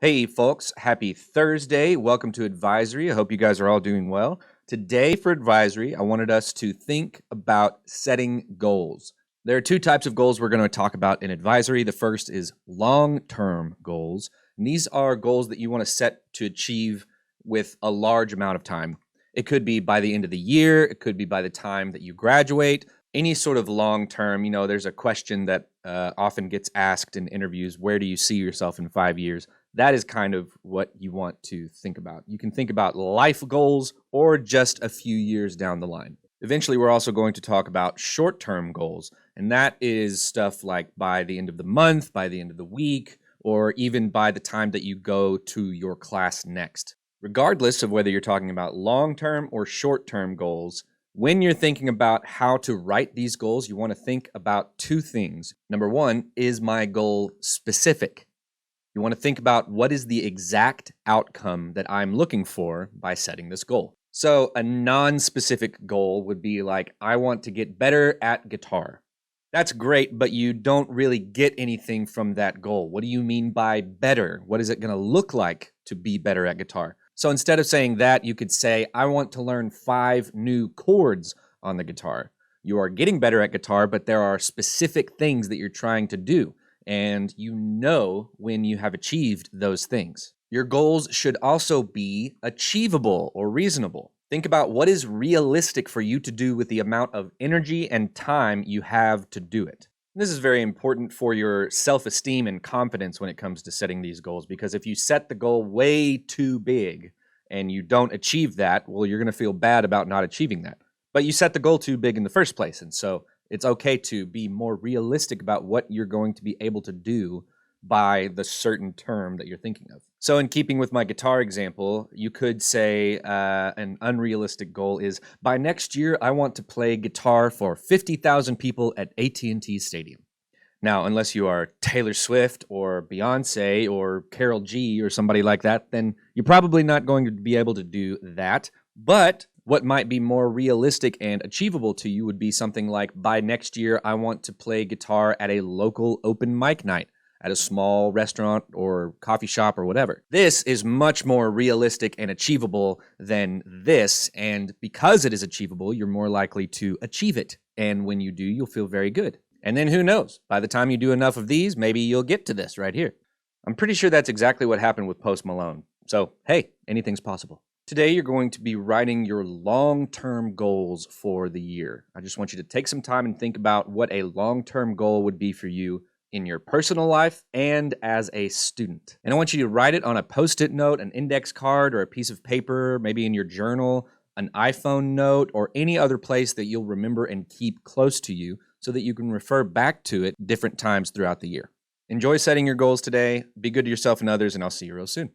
Hey, folks, happy Thursday. Welcome to Advisory. I hope you guys are all doing well. Today, for Advisory, I wanted us to think about setting goals. There are two types of goals we're going to talk about in Advisory. The first is long-term goals, and these are goals that you want to set to achieve with a large amount of time. It could be by the end of the year, it could be by the time that you graduate, any sort of long-term. There's a question that often gets asked in interviews: where do you see yourself in 5 years? That is kind of what you want to think about. You can think about life goals or just a few years down the line. Eventually, we're also going to talk about short-term goals, and that is stuff like by the end of the month, by the end of the week, or even by the time that you go to your class next. Regardless of whether you're talking about long-term or short-term goals, when you're thinking about how to write these goals, you want to think about two things. Number one, is my goal specific? You want to think about what is the exact outcome that I'm looking for by setting this goal. So a non-specific goal would be like, I want to get better at guitar. That's great, but you don't really get anything from that goal. What do you mean by better? What is it going to look like to be better at guitar? So instead of saying that, you could say, I want to learn 5 new chords on the guitar. You are getting better at guitar, but there are specific things that you're trying to do, and you know when you have achieved those things. Your goals should also be achievable or reasonable. Think about what is realistic for you to do with the amount of energy and time you have to do it. This is very important for your self-esteem and confidence when it comes to setting these goals, because if you set the goal way too big and you don't achieve that, well, you're going to feel bad about not achieving that. But you set the goal too big in the first place, and so it's okay to be more realistic about what you're going to be able to do by the certain term that you're thinking of. So in keeping with my guitar example, you could say an unrealistic goal is, by next year, I want to play guitar for 50,000 people at AT&T Stadium. Now, unless you are Taylor Swift or Beyonce or Karol G or somebody like that, then you're probably not going to be able to do that. But what might be more realistic and achievable to you would be something like, by next year, I want to play guitar at a local open mic night at a small restaurant or coffee shop or whatever. This is much more realistic and achievable than this, and because it is achievable, you're more likely to achieve it. And when you do, you'll feel very good. And then who knows? By the time you do enough of these, maybe you'll get to this right here. I'm pretty sure that's exactly what happened with Post Malone. So, hey, anything's possible. Today, you're going to be writing your long-term goals for the year. I just want you to take some time and think about what a long-term goal would be for you in your personal life and as a student. And I want you to write it on a Post-it note, an index card, or a piece of paper, maybe in your journal, an iPhone note, or any other place that you'll remember and keep close to you so that you can refer back to it different times throughout the year. Enjoy setting your goals today. Be good to yourself and others, and I'll see you real soon.